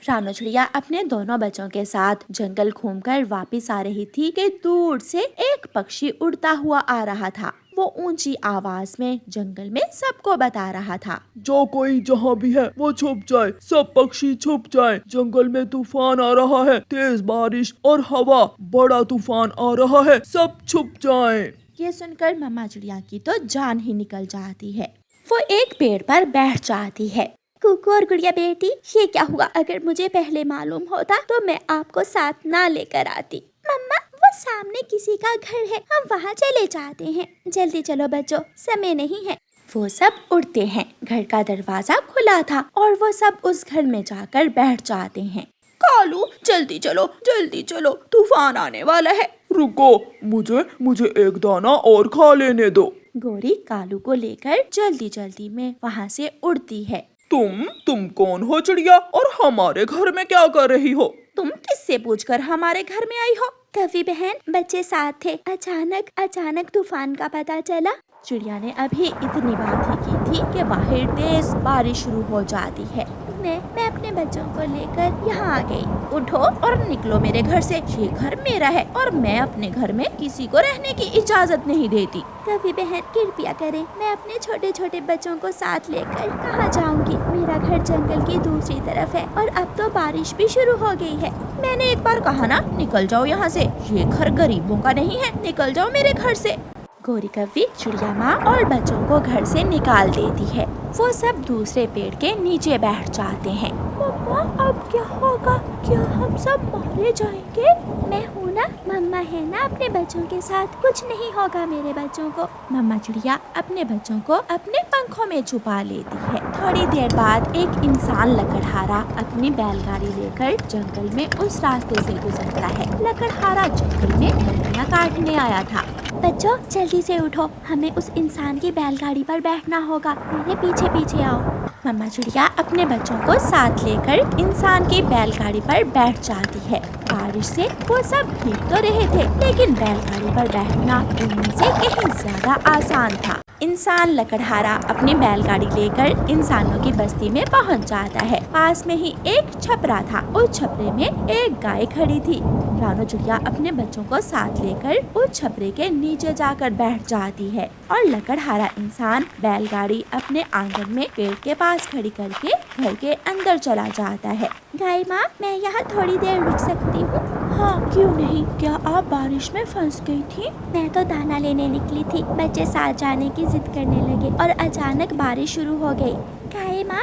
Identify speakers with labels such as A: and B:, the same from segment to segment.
A: रानो चिड़िया अपने दोनों बच्चों के साथ जंगल घूमकर वापस आ रही थी कि दूर से एक पक्षी उड़ता हुआ आ रहा था। वो ऊंची आवाज में जंगल में सबको बता रहा था,
B: जो कोई जहाँ भी है वो छुप जाए, सब पक्षी छुप जाए। जंगल में तूफान आ रहा है, तेज बारिश और हवा, बड़ा तूफान आ रहा है, सब छुप जाएं।
A: ये सुनकर मम्मा चिड़िया की तो जान ही निकल जाती है। वो एक पेड़ पर बैठ जाती है। कुकू और गुड़िया बेटी, ये क्या हुआ? अगर मुझे पहले मालूम होता तो मैं आपको साथ ना लेकर आती। मम्मा, वो सामने किसी का घर है, हम वहाँ चले जाते हैं। जल्दी चलो बच्चों, समय नहीं है। वो सब उड़ते हैं। घर का दरवाजा खुला था और वो सब उस घर में जाकर बैठ जाते हैं। कालू, जल्दी चलो, तूफान आने वाला है।
B: रुको, मुझे एक दाना और खा लेने दो।
A: गोरी कालू को लेकर जल्दी जल्दी में वहाँ से उड़ती है।
B: तुम कौन हो चिड़िया, और हमारे घर में क्या कर रही हो?
A: तुम किससे पूछकर हमारे घर में आई हो? कवि बहन, बच्चे साथ थे, अचानक तूफान का पता चला। चिड़िया ने अभी इतनी बात ही की थी कि बाहर तेज बारिश शुरू हो जाती है। मैं अपने बच्चों को लेकर यहाँ आ गई। उठो और निकलो मेरे घर से। ये घर मेरा है और मैं अपने घर में किसी को रहने की इजाजत नहीं देती। कवि बहन, कृपया करें, मैं अपने छोटे छोटे बच्चों को साथ लेकर कहाँ जाऊँगी? मेरा घर जंगल की दूसरी तरफ है और अब तो बारिश भी शुरू हो गई है। मैंने एक बार कहा ना, निकल जाओ यहाँ से। ये घर गरीबों का नहीं है, निकल जाओ मेरे घर से। गोरी कव्वी चिड़िया माँ और बच्चों को घर से निकाल देती है। वो सब दूसरे पेड़ के नीचे बैठ जाते हैं। मम्मा, अब क्या होगा? क्या हम सब मारे जाएंगे? मैं हूँ ना, मम्मा है ना अपने बच्चों के साथ, कुछ नहीं होगा मेरे बच्चों को। मम्मा चिड़िया अपने बच्चों को अपने पंखों में छुपा लेती है। थोड़ी देर बाद एक इंसान लकड़हारा अपनी बैलगाड़ी लेकर जंगल में उस रास्ते से गुजरता है। लकड़हारा जंगल में लकड़ियाँ काटने आया था। बच्चों, जल्दी से उठो, हमें उस इंसान की बैलगाड़ी पर बैठना होगा। मेरे पीछे पीछे आओ। मम्मा चिड़िया अपने बच्चों को साथ लेकर इंसान की बैलगाड़ी पर बैठ जाती है। बारिश से वो सब भीग तो रहे थे, लेकिन बैलगाड़ी पर बैठना उनमें से कहीं ज्यादा आसान था। इंसान लकड़हारा अपनी बैलगाड़ी लेकर इंसानों की बस्ती में पहुंच जाता है। पास में ही एक छपरा था। उस छपरे में एक गाय खड़ी थी। रानो चिड़िया अपने बच्चों को साथ लेकर उस छपरे के नीचे जाकर बैठ जाती है और लकड़हारा इंसान बैलगाड़ी अपने आंगन में पेड़ के पास खड़ी करके घर के अंदर चला जाता है। गाय माँ, मैं यहाँ थोड़ी देर रुक सकती हूँ? हाँ, क्यों नहीं। क्या आप बारिश में फंस गई थी? मैं तो दाना लेने निकली थी, बच्चे साथ जाने की जिद करने लगे और अचानक बारिश शुरू हो गई। गाय माँ,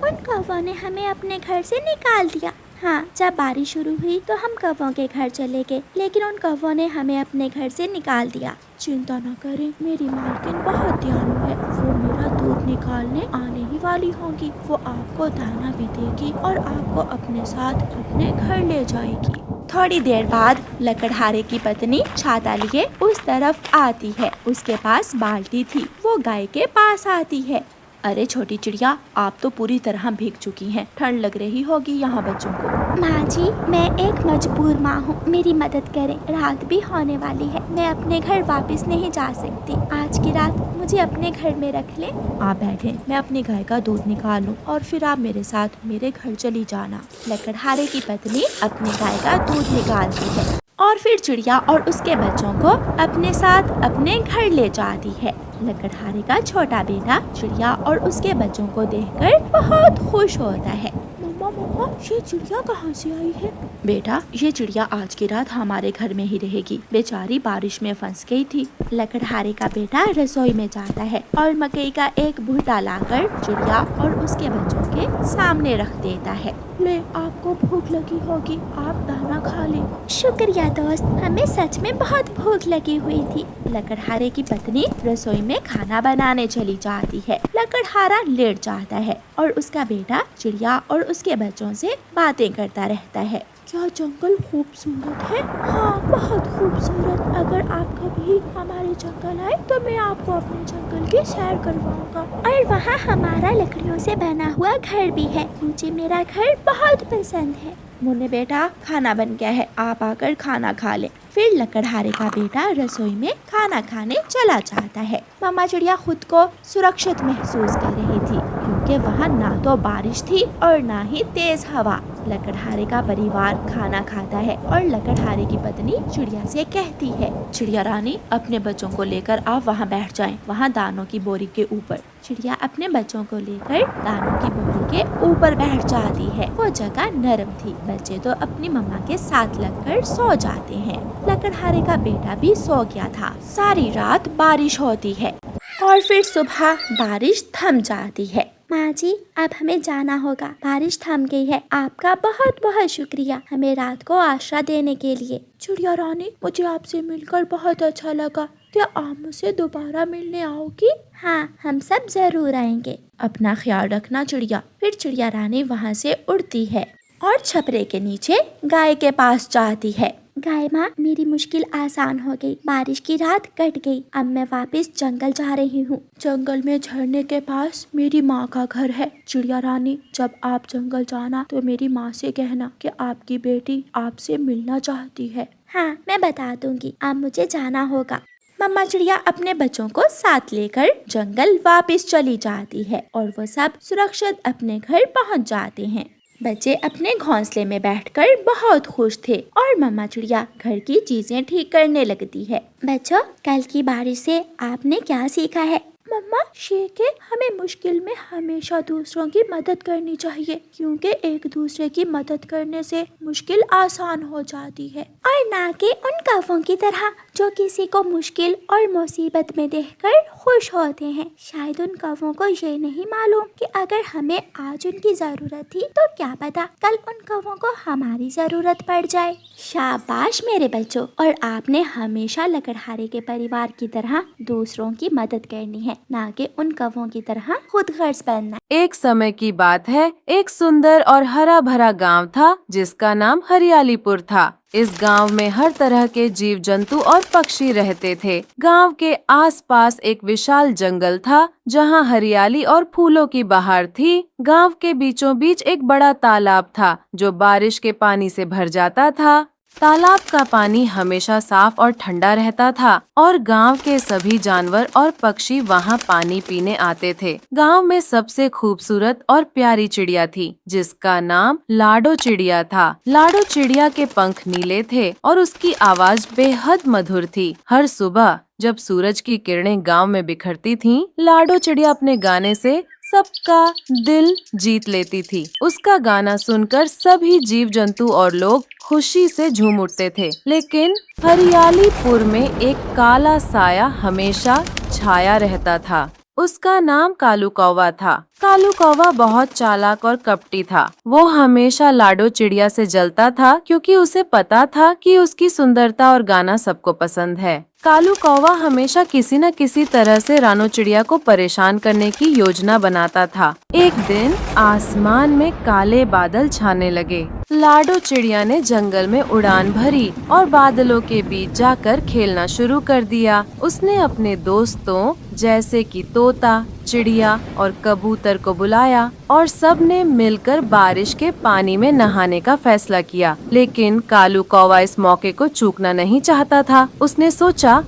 A: उन कौवों ने हमें अपने घर से निकाल दिया। हाँ, जब बारिश शुरू हुई तो हम कौवों के घर चले गए, लेकिन उन कौवों ने हमें अपने घर से निकाल दिया। चिंता न करें, मेरी मालकिन बहुत दयालु है। वो मेरा दूध निकालने आने ही वाली होगी। वो आपको दाना भी देगी और आपको अपने साथ अपने घर ले जाएगी। थोड़ी देर बाद लकड़हारे की पत्नी छाता लिए उस तरफ आती है। उसके पास बाल्टी थी। वो गाय के पास आती है। अरे छोटी चिड़िया, आप तो पूरी तरह भीग चुकी हैं। ठंड लग रही होगी यहाँ बच्चों को। माँ जी, मैं एक मजबूर माँ हूँ, मेरी मदद करें। रात भी होने वाली है, मैं अपने घर वापस नहीं जा सकती। आज की रात मुझे अपने घर में रख ले। आप बैठे, मैं अपनी गाय का दूध निकालूं और फिर आप मेरे साथ मेरे घर चली जाना। लकड़हारे की पत्नी अपनी गाय का दूध निकालती है और फिर चिड़िया और उसके बच्चों को अपने साथ अपने घर ले जाती है। लकड़हारे का छोटा बेटा चिड़िया और उसके बच्चों को देखकर बहुत खुश होता है। मम्मा, ये चिड़िया कहाँ से आई है? बेटा, ये चिड़िया आज की रात हमारे घर में ही रहेगी। बेचारी बारिश में फंस गई थी। लकड़हारे का बेटा रसोई में जाता है और मकई का एक भुट्टा लाकर चिड़िया और उसके बच्चों के सामने रख देता है। ले, आपको भूख लगी होगी, आप दाना खा ले। शुक्रिया दोस्त, हमें सच में बहुत भूख लगी हुई थी। लकड़हारे की पत्नी रसोई में खाना बनाने चली जाती है। लकड़हारा लेट जाता है और उसका बेटा चिड़िया और उसके बच्चों से बातें करता रहता है। क्या जंगल खूबसूरत है? हाँ, बहुत खूबसूरत। अगर आप कभी हमारे जंगल आए तो मैं आपको अपने जंगल की सैर करवाऊंगा। और वहाँ हमारा लकड़ियों से बना हुआ घर भी है। मुझे मेरा घर बहुत पसंद है। मुन्ने बेटा, खाना बन गया है, आप आकर खाना खा ले। फिर लकड़हारे का बेटा रसोई में खाना खाने चला जाता है। मामा चिड़िया खुद को सुरक्षित महसूस कर रही थी, क्योंकि वहाँ ना तो बारिश थी और ना ही तेज हवा। लकड़हारे का परिवार खाना खाता है और लकड़हारे की पत्नी चिड़िया से कहती है, चिड़िया रानी अपने बच्चों को लेकर आप वहाँ बैठ जाएं, वहाँ दानों की बोरी के ऊपर। चिड़िया अपने बच्चों को लेकर दानों की बोरी के ऊपर बैठ जाती है। वो जगह नरम थी। बच्चे तो अपनी मम्मा के साथ लगकर सो जाते हैं। लकड़हारे का बेटा भी सो गया था। सारी रात बारिश होती है और फिर सुबह बारिश थम जाती है। माँ जी, अब हमें जाना होगा, बारिश थम गई है। आपका बहुत बहुत शुक्रिया हमें रात को आश्रय देने के लिए। चिड़िया रानी, मुझे आपसे मिलकर बहुत अच्छा लगा। क्या आप मुझसे दोबारा मिलने आओगी? हाँ, हम सब जरूर आएंगे। अपना ख्याल रखना चिड़िया। फिर चिड़िया रानी वहाँ से उड़ती है और छपरे के नीचे गाय के पास जाती है। गाय माँ, मेरी मुश्किल आसान हो गई, बारिश की रात कट गई। अब मैं वापस जंगल जा रही हूँ। जंगल में झरने के पास मेरी माँ का घर है। चिड़िया रानी, जब आप जंगल जाना तो मेरी माँ से कहना कि आपकी बेटी आपसे मिलना चाहती है। हाँ, मैं बता दूंगी। अब मुझे जाना होगा। मम्मा चिड़िया अपने बच्चों को साथ लेकर जंगल वापस चली जाती है और वो सब सुरक्षित अपने घर पहुँच जाते हैं। बच्चे अपने घोंसले में बैठकर बहुत खुश थे और मम्मा चिड़िया घर की चीजें ठीक करने लगती है। बच्चों, कल की बारिश से आपने क्या सीखा है? मम्मा, शेखे हमें मुश्किल में हमेशा दूसरों की मदद करनी चाहिए, क्योंकि एक दूसरे की मदद करने से मुश्किल आसान हो जाती है। और ना कि उन कौवों की तरह जो किसी को मुश्किल और मुसीबत में देखकर खुश होते हैं। शायद उन कौवों को ये नहीं मालूम कि अगर हमें आज उनकी जरूरत थी तो क्या पता कल उन कौवों को हमारी जरूरत पड़ जाए। शाबाश मेरे बच्चों, और आपने हमेशा लकड़हारे के परिवार की तरह दूसरों की मदद करनी है, ना कि उन कौवों की तरह खुद गर्ज बनना।
C: एक समय की बात है, एक सुंदर और हरा भरा गांव था जिसका नाम हरियालीपुर था। इस गांव में हर तरह के जीव जंतु और पक्षी रहते थे। गांव के आसपास एक विशाल जंगल था जहां हरियाली और फूलों की बहार थी। गांव के बीचों बीच एक बड़ा तालाब था जो बारिश के पानी से भर जाता था। तालाब का पानी हमेशा साफ और ठंडा रहता था और गांव के सभी जानवर और पक्षी वहां पानी पीने आते थे। गांव में सबसे खूबसूरत और प्यारी चिड़िया थी जिसका नाम लाडो चिड़िया था। लाडो चिड़िया के पंख नीले थे और उसकी आवाज बेहद मधुर थी। हर सुबह जब सूरज की किरणें गांव में बिखरती थीं, लाडो चिड़िया अपने गाने से सबका दिल जीत लेती थी। उसका गाना सुनकर सभी जीव जंतु और लोग खुशी से झूम उठते थे। लेकिन हरियालीपुर में एक काला साया हमेशा छाया रहता था। उसका नाम कालू कौवा था। कालू कौवा बहुत चालाक और कपटी था। वो हमेशा लाडो चिड़िया से जलता था क्योंकि उसे पता था कि उसकी सुंदरता और गाना सबको पसंद है। कालू कौवा हमेशा किसी न किसी तरह से रानो चिड़िया को परेशान करने की योजना बनाता था। एक दिन आसमान में काले बादल छाने लगे। लाडो चिड़िया ने जंगल में उड़ान भरी और बादलों के बीच जाकर खेलना शुरू कर दिया। उसने अपने दोस्तों जैसे कि तोता, चिड़िया और कबूतर को बुलाया और सब ने मिलकर बारिश के पानी में नहाने का फैसला किया। लेकिन कालू कौवा इस मौके को चूकना नहीं चाहता था। उसने सोचा,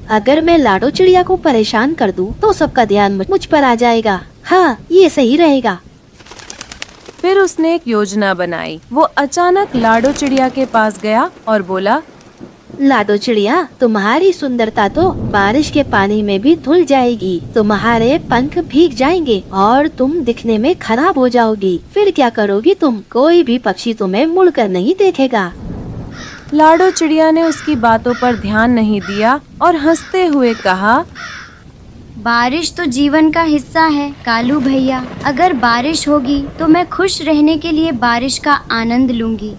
D: अगर मैं लाडो चिड़िया को परेशान कर दूं, तो सबका ध्यान मुझ पर आ जाएगा। हाँ, ये सही रहेगा।
C: फिर उसने एक योजना बनाई। वो अचानक लाडो चिड़िया के पास गया और बोला,
D: लाडो चिड़िया, तुम्हारी सुंदरता तो बारिश के पानी में भी धुल जाएगी। तुम्हारे पंख भीग जाएंगे और तुम दिखने में खराब हो जाओगी। फिर क्या करोगी तुम? कोई भी पक्षी तुम्हें मुड़कर नहीं देखेगा।
C: लाडो चिड़िया ने उसकी बातों पर ध्यान नहीं दिया और हंसते हुए कहा,
E: बारिश तो जीवन का हिस्सा है कालू भैया। अगर बारिश होगी तो मैं खुश रहने के लिए बारिश का आनंद लूंगी।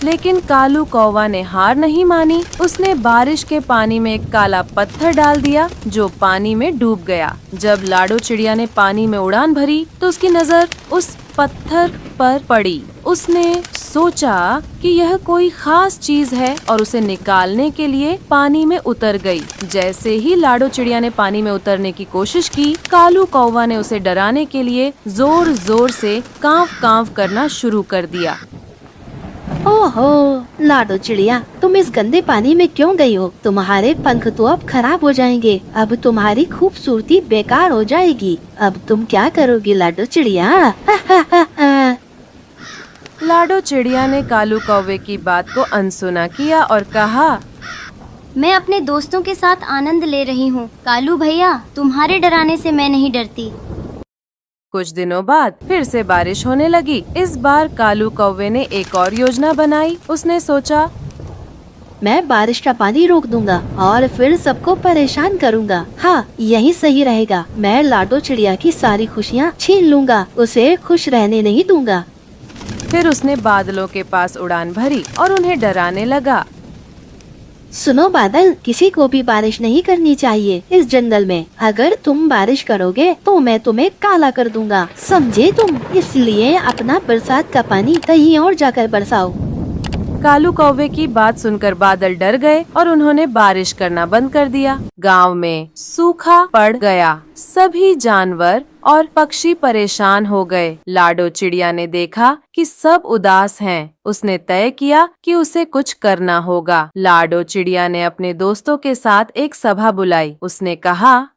C: लेकिन कालू कौवा ने हार नहीं मानी। उसने बारिश के पानी में एक काला पत्थर डाल दिया जो पानी में डूब गया। जब लाडो चिड़िया ने पानी में उड़ान भरी तो उसकी नजर उस पत्थर पर पड़ी। उसने सोचा कि यह कोई खास चीज है और उसे निकालने के लिए पानी में उतर गई। जैसे ही लाडो चिड़िया ने पानी में उतरने की कोशिश की, कालू कौवा ने उसे डराने के लिए जोर जोर से कांव कांव करना शुरू कर दिया।
D: ओहो, लाडो चिड़िया, तुम इस गंदे पानी में क्यों गई हो? तुम्हारे पंख तो अब खराब हो जाएंगे। अब तुम्हारी खूबसूरती बेकार हो जाएगी। अब तुम क्या करोगी लाडो चिड़िया?
C: लाडो चिड़िया ने कालू कौवे की बात को अनसुना किया और कहा,
E: मैं अपने दोस्तों के साथ आनंद ले रही हूँ। कालू भैया, तुम्हारे डराने से मैं नहीं डरती।
C: कुछ दिनों बाद फिर से बारिश होने लगी। इस बार कालू कौवे ने एक और योजना बनाई। उसने सोचा,
D: मैं बारिश का पानी रोक दूंगा और फिर सबको परेशान करूंगा। हाँ, यही सही रहेगा। मैं लाडो चिड़िया की सारी खुशियाँ छीन लूंगा, उसे खुश रहने नहीं दूंगा।
C: फिर उसने बादलों के पास उड़ान भरी और उन्हें डराने लगा।
D: सुनो बादल, किसी को भी बारिश नहीं करनी चाहिए इस जंगल में। अगर तुम बारिश करोगे तो मैं तुम्हें काला कर दूंगा, समझे तुम? इसलिए अपना बरसात का पानी कहीं और जाकर बरसाओ।
C: कालू कौवे की बात सुनकर बादल डर गए और उन्होंने बारिश करना बंद कर दिया। गांव में सूखा पड़ गया। सभी जानवर और पक्षी परेशान हो गए। लाडो चिड़िया ने देखा कि सब उदास हैं। उसने तय किया कि उसे कुछ करना होगा। लाडो चिड़िया ने अपने दोस्तों के साथ एक सभा बुलाई। उसने कहा,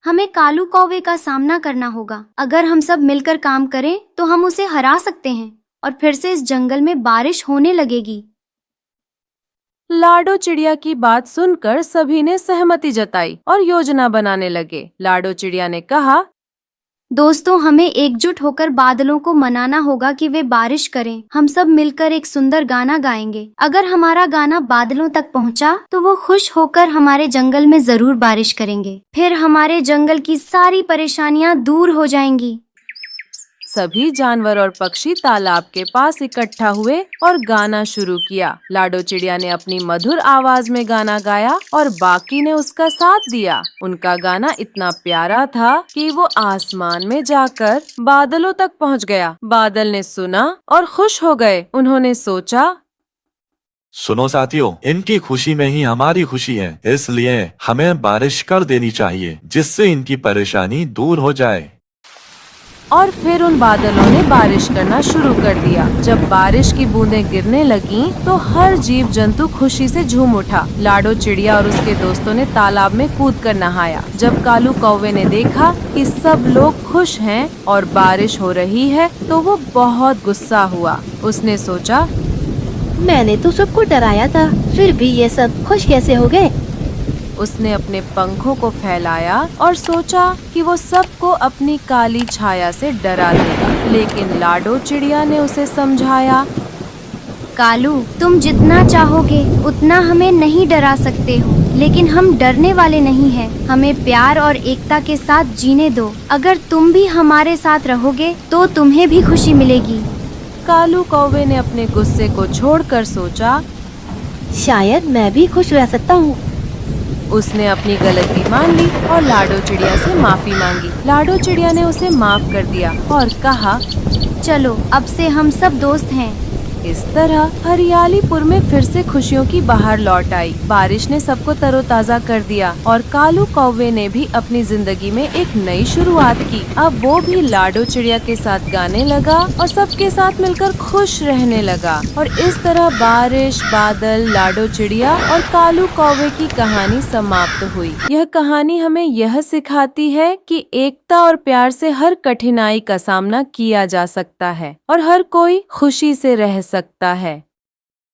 E: हमें कालू कौवे का सामना करना होगा। अगर हम सब मिलकर काम करें तो हम उसे हरा सकते हैं और फिर से इस जंगल में बारिश होने लगेगी।
C: लाडो चिड़िया की बात सुनकर सभी ने सहमति जताई और योजना बनाने लगे। लाडो चिड़िया ने कहा,
E: दोस्तों, हमें एकजुट होकर बादलों को मनाना होगा कि वे बारिश करें। हम सब मिलकर एक सुंदर गाना गाएंगे। अगर हमारा गाना बादलों तक पहुंचा तो वो खुश होकर हमारे जंगल में जरूर बारिश करेंगे। फिर हमारे जंगल की सारी परेशानियां दूर हो जाएंगी।
C: सभी जानवर और पक्षी तालाब के पास इकट्ठा हुए और गाना शुरू किया। लाडो चिड़िया ने अपनी मधुर आवाज में गाना गाया और बाकी ने उसका साथ दिया। उनका गाना इतना प्यारा था कि वो आसमान में जाकर बादलों तक पहुंच गया। बादल ने सुना और खुश हो गए। उन्होंने सोचा,
F: सुनो साथियों, इनकी खुशी में ही हमारी खुशी है, इसलिए हमें बारिश कर देनी चाहिए जिससे इनकी परेशानी दूर हो जाए।
C: और फिर उन बादलों ने बारिश करना शुरू कर दिया। जब बारिश की बूंदें गिरने लगीं, तो हर जीव जंतु खुशी से झूम उठा। लाडो चिड़िया और उसके दोस्तों ने तालाब में कूदकर नहाया। जब कालू कौवे ने देखा कि सब लोग खुश हैं और बारिश हो रही है, तो वो बहुत गुस्सा हुआ। उसने सोचा,
D: मैंने तो सबको डराया था, फिर भी ये सब खुश कैसे हो गए?
C: उसने अपने पंखों को फैलाया और सोचा कि वो सबको अपनी काली छाया से डरा देगा। लेकिन लाडो चिड़िया ने उसे समझाया,
E: कालू, तुम जितना चाहोगे उतना हमें नहीं डरा सकते हो, लेकिन हम डरने वाले नहीं हैं। हमें प्यार और एकता के साथ जीने दो। अगर तुम भी हमारे साथ रहोगे तो तुम्हें भी खुशी मिलेगी।
C: कालू कौवे ने अपने गुस्से को छोड़कर सोचा,
D: शायद मैं भी खुश रह सकता हूँ।
C: उसने अपनी गलती मान ली और लाडो चिड़िया से माफी मांगी। लाडो चिड़िया ने उसे माफ कर दिया और कहा,
E: चलो अब से हम सब दोस्त हैं।
C: इस तरह हरियालीपुर में फिर से खुशियों की बहार लौट आई। बारिश ने सबको तरोताजा कर दिया और कालू कौवे ने भी अपनी जिंदगी में एक नई शुरुआत की। अब वो भी लाडो चिड़िया के साथ गाने लगा और सबके साथ मिलकर खुश रहने लगा। और इस तरह बारिश, बादल, लाडो चिड़िया और कालू कौवे की कहानी समाप्त हुई। यह कहानी हमें यह सिखाती है कि एकता और प्यार से हर कठिनाई का सामना किया जा सकता है और हर कोई खुशी से रह सकता है।